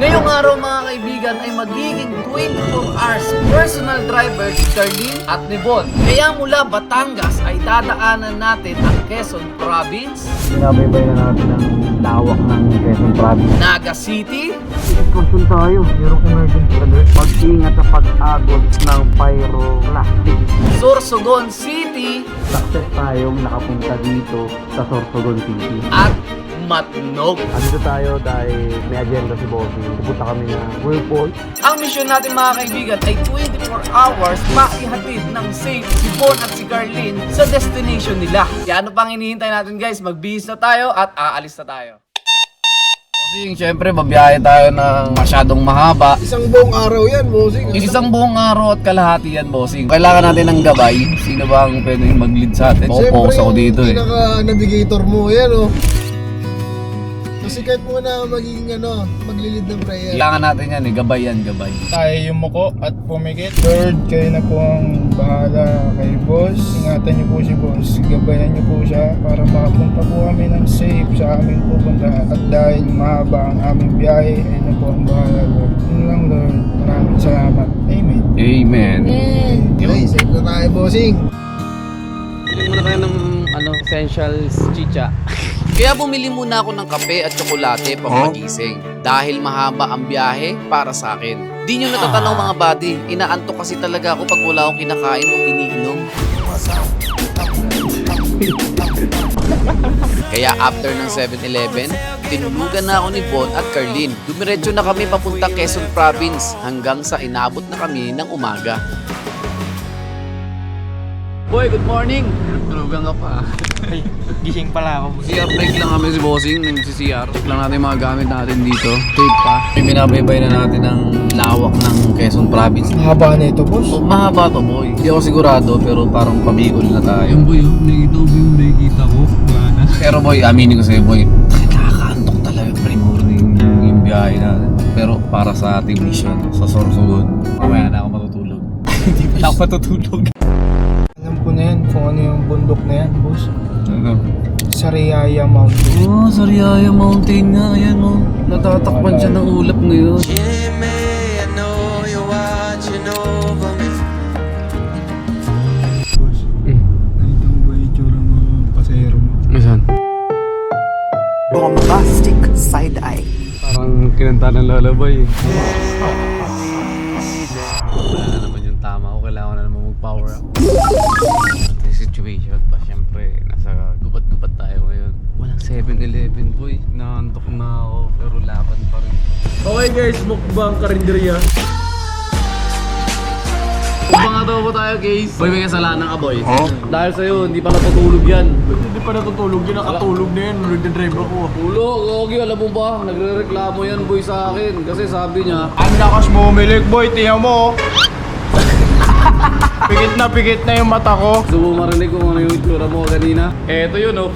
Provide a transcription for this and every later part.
Ngayong araw mga kaibigan ay magiging 24 hours personal driver si Carlin at ni Bon. Kaya mula Batangas ay dadaanan natin ang Quezon Province, Binabaybay na natin ang lawak ng Quezon Province. Naga City, Sitwasyon tayo, merong emergency alert. Pag-ingat sa pag-agos ng pyroclastic. Sorsogon City, Success tayong nakapunta dito sa Sorsogon City. at Matnog. Andito tayo dahil may agenda si Bossy. Pupunta kami na Whirlpool. Ang misyon natin mga kaibigan ay 24 hours maihatid ng safe si Bon at si Carlin sa destination nila. Kaya ano pang hinihintay natin guys, magbihis na tayo at aalis na tayo. Bossing, syempre babiyahe tayo ng masyadong mahaba. Isang buong araw yan, bossing. Isang buong araw at kalahati yan, bossing. Kailangan natin ng gabay. Sino ba ang pwedeng mag-lead sa atin? Focus ako dito eh. Pinaka-navigator mo, yan oh. Kasi kahit mo na magiging maglilid ng prayer. Kailangan natin yan eh, gabay yan, gabay. Tayo yumuko at pumikit. Lord, kayo na po ang bahala kay boss. Ingatan niyo po si boss. Gabayan niyo po siya para makapunta po kami ng safe sa aming pupuntahan. At dahil mahaba ang aming biyahe, ayun na po ang bahala, Lord. Yun lang, Lord. Maraming salamat. Amen. Amen. Okay, safe na tayo, bossing. Bili muna tayo ng essentials chicha. Kaya bumili muna ako ng kape at tsokolate pampagising. Dahil mahaba ang biyahe para sa akin. Di nyo natatanaw mga buddy, inaantok kasi talaga ako pag wala akong kinakain o iniinom. Kaya after ng 7-Eleven, tinulugan na ako ni Bon at Carlin. Dumiretso na kami papuntang Quezon Province hanggang sa inabot na kami ng umaga. Boy, good morning! Tulugan ka pa. Ay, gising pala ako. CR break lang kami si Bossing, nag-CR. Check lang natin yung mga gamit natin dito. Tape pa. Binabaybay na natin ang lawak ng Quezon Province. Haba na ito, boss. Oh, mahaba to, boy. Hindi ako sigurado, pero parang pabigol na tayo. Yung boy, nakikita ko yung nakikita ko. Pero boy, aminin ko sa'yo, boy. Nakakaantok talaga pre-morning yung biyahe natin. Pero para sa ating mission, sa Sorsogon, mamaya na ako matutulog. Hindi pa ako matutulog. Alam ko na yan kung ano yung bundok na yan, boss. Ano? Sariaya Mountain. Oh, Sariaya Mountain nga. Ayan oh. Natatakpan siya ng ulap ngayon. Boss, nakita mo ba yung itsura ng mga pasahero mo? Saan? Bombastic side eye. Parang kinanta ng lalabay. Wala na naman yung tama ko. Kailangan na naman mag-power up. Yung situation pa, syempre, nasa gubat-gubat tayo ngayon. Walang 7-Eleven, boy. Naantok na ako, pero laban pa rin. Okay guys, mukbang karinderya. Mukbang adobo tayo, guys. Boy, may kasalanan ka, boy. Dahil sa'yo, hindi pa natutulog yan. Hindi pa natutulog yun, nakatulog na yan. Nagdadrive ako. Tulog, Gogi, alam mo ba? Nagre-reklamo yan, boy, sa akin. Kasi sabi niya, Ang lakas mo umilik, boy. Tingnan mo. Pikit na yung mata ko. gusto mo marinig kung ano yung itsura mo kanina? Eto yun, oh.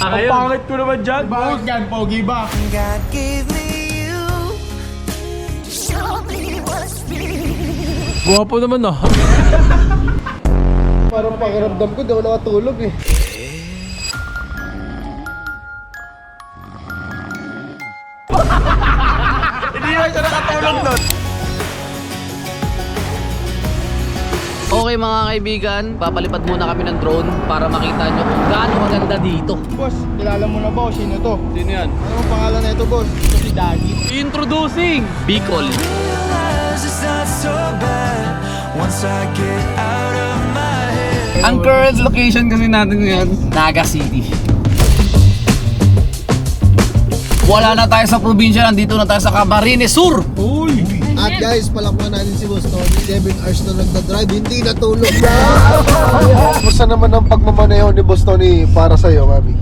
Ang pangit ko naman dyan, boss. Bakit yan, pogi ba? God gave me you to show me what's real. Guwapo naman, no? Parang pakiramdam ko, di ako nakatulog eh. Hindi naman siya nakatulog nun. Okay mga kaibigan, papalipad muna kami ng drone para makita nyo kung gaano maganda dito. Boss, kilala mo na ba kung sino to? Sino yan? Anong pangalan na ito, boss? Ito si Dagi. Introducing Bicol. Ang current location kasi natin ngayon, Naga City. Wala na tayo sa probinsya, nandito na tayo sa Camarines Sur. At guys, palakpan natin si Boss Tony. 7 hours na nagdadrive, hindi natulog na. Kumusta naman ang pagmamaneho ni Boss Tony para sa'yo, Mami?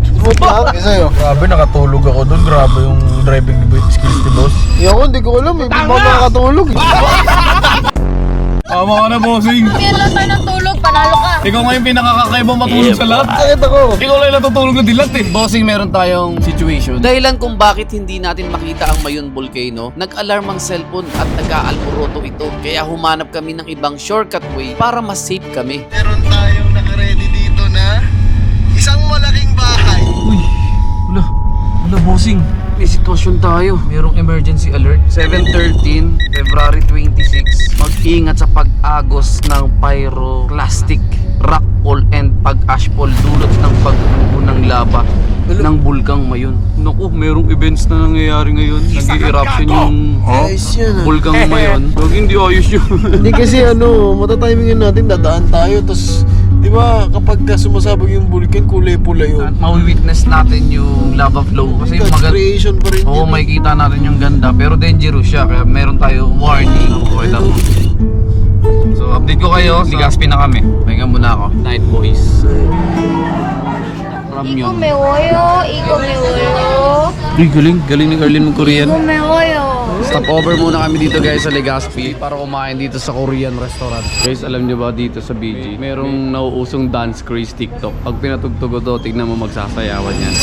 Smooth lang? Eh, sa'yo? Grabe, nakatulog ako dun. Grabe yung driving skills ni boss. Ako, hindi ko alam eh. Hindi ba makakatulog eh. Tama ka na, bossing. Bigyan lang tayo ng tulog, panalo ka. Ikaw nga yung pinakakakaibang matulog sa lahat. Sakit ako. Ikaw lang yung natutulog na dilat eh. Bossing, meron tayong situation. Dahilan kung bakit hindi natin makita ang Mayon Volcano, nag-alarm ang cellphone at nag-aalboroto ito. Kaya humanap kami ng ibang shortcut way para mas safe kami. Meron tayong nakaredy dito na isang malaking may sitwasyon tayo. Merong emergency alert. 7:13, February 26. Mag-ingat sa pag-agos ng pyroclastic rockfall and pag-ashfall dulot ng pagbubo ng lava ng bulkang Mayon. Naku, merong events na nangyayari ngayon. Nag-eruption yung Ayos yan ah. bulkang Mayon. Huwag hindi ayos yun. Hindi kasi matatimingan natin, dadaan tayo, tapos di ba kapag sumasabog yung vulkan, kulay pula yun. Mawi-witness natin yung lava flow kasi God's creation pa rin Oo, yun. makikita natin yung ganda pero dangerous siya kaya meron tayo warning. Okay lang. So update ko kayo, Legazpi na kami. Pahinga muna ako. Night boys. From Iko yun. me woyo, iko me woyo, Uy, galing ni Carlin ng Korean. iko me woyo. Stop over muna kami dito guys sa Legazpi para kumain dito sa Korean restaurant. Guys, alam nyo ba dito sa BG, merong nauusong dance craze TikTok. Pag pinatugtog ko to, tignan mo magsasayawan yan.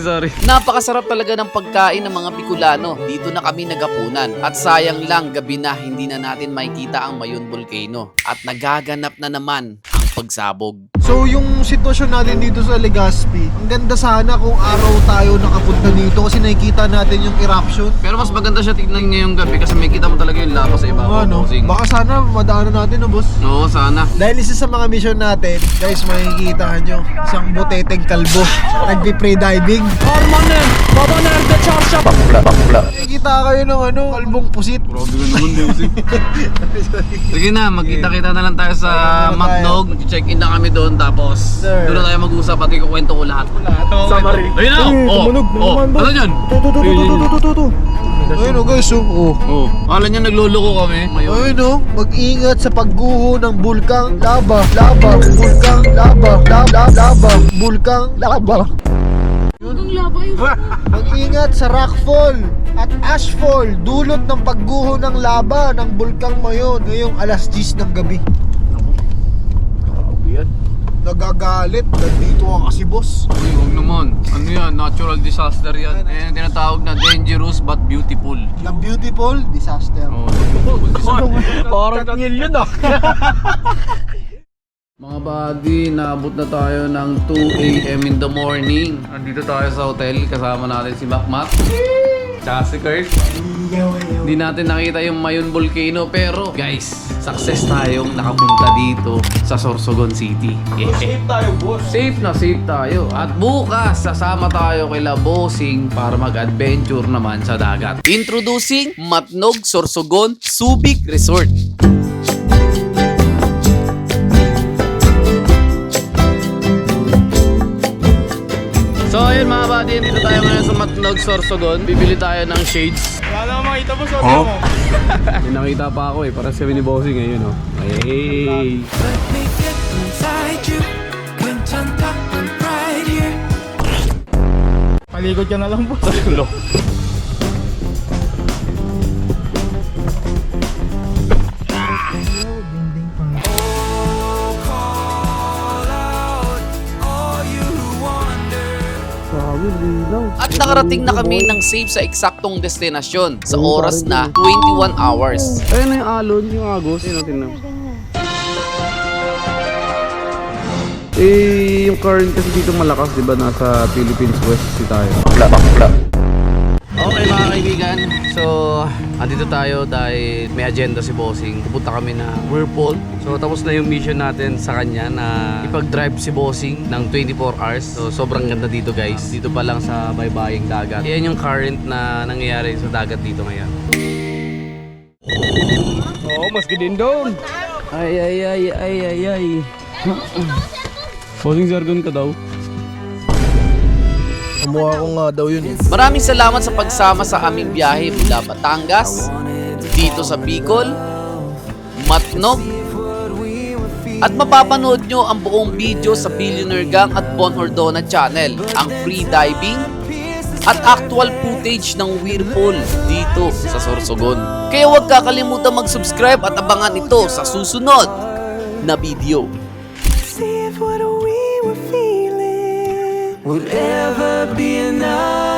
Sorry. Napakasarap talaga ng pagkain ng mga Bicolano. Dito na kami nagapunan. At sayang lang gabi na hindi na natin makikita ang Mayon Volcano. At nagaganap na naman ang pagsabog. So yung sitwasyon natin dito sa Legazpi, ang ganda sana kung araw tayo nakapunta dito kasi nakikita natin yung eruption. Pero mas maganda siya tignan ngayong gabi kasi may kita mo talaga yung lava sa ibabaw. Ano? bossing. Baka sana madaanan natin no boss. Oo, sana. Dahil isa sa mga mission natin, guys, makikita nyo, isang buteteng kalbo, nagpi-free diving. Nakikita kayo ng kalbong pusit. Grabe ka naman, bossing. Sige na, magkita-kita na lang tayo sa Matnog. Check-in na kami doon tapos Sir. doon na tayo mag-usap pati kukwento ko lahat. Summary. Ayun na! Ano yan? Ayun guys, Oh, akala niya nagluloko kami. ayun mag-ingat sa pagguho ng bulkang lava, bulkang lava, bulkang lava. Anong laba yun? Mag-ingat sa rockfall at ashfall dulot ng pagguho ng lava ng bulkang Mayon ngayong alas 10 ng gabi. Yan. Nagagalit, nandito ka kasi boss. Uy, huwag naman. Ano yan? Natural disaster yan. Ayan ang tinatawag na dangerous but beautiful. The beautiful disaster. Oh, parang tangil yun ah. Mga buddy, naabot na tayo ng 2 AM in the morning. Nandito tayo sa hotel, kasama natin si Macmac. Tsaka si Kurt. Hindi natin nakita yung Mayon Volcano pero guys, success tayong nakapunta dito sa Sorsogon City. Safe tayo, boss. Safe tayo. At bukas, sasama tayo kay Bossing para mag-adventure naman sa dagat. Introducing Matnog Sorsogon Subic Resort. So ayun mga buddy, dito tayo ngayon sa Matnog Sorsogon. Bibili tayo ng shades. Wala na makita mo sa mo. May nakita pa ako parang sabi ni Bossing ngayon oh. Hey! Let me get inside you. 괜찮다, I'm right here. Paligod ka na lang, boss. At nakarating na kami ng safe sa eksaktong destinasyon sa oras na 21 hours. Ayun na yung alon, yung agos. Ayun natin na. Yung current kasi dito malakas, di ba? Nasa Philippines West Sea tayo. Okay mga kaibigan, so andito tayo dahil may agenda si Bossing. Pupunta kami na Whirlpool. So tapos na yung mission natin sa kanya na ipag-drive si Bossing ng 24 hours. So sobrang ganda dito guys. Dito pa lang sa baybaying dagat. Yan yung current na nangyayari sa dagat dito ngayon. Oo, mas gidin doon. Ay. Bossing Sargon ka daw. Kamukha ko nga daw yun eh. Maraming salamat sa pagsama sa aming biyahe mula Batangas, dito sa Bicol, Matnog, at mapapanood nyo ang buong video sa Billionaire Gang at Bon Ordona channel, ang free diving at actual footage ng Whirlpool dito sa Sorsogon. Kaya huwag kakalimutan mag-subscribe at abangan ito sa susunod na video. See if what we were feeling would ever be enough.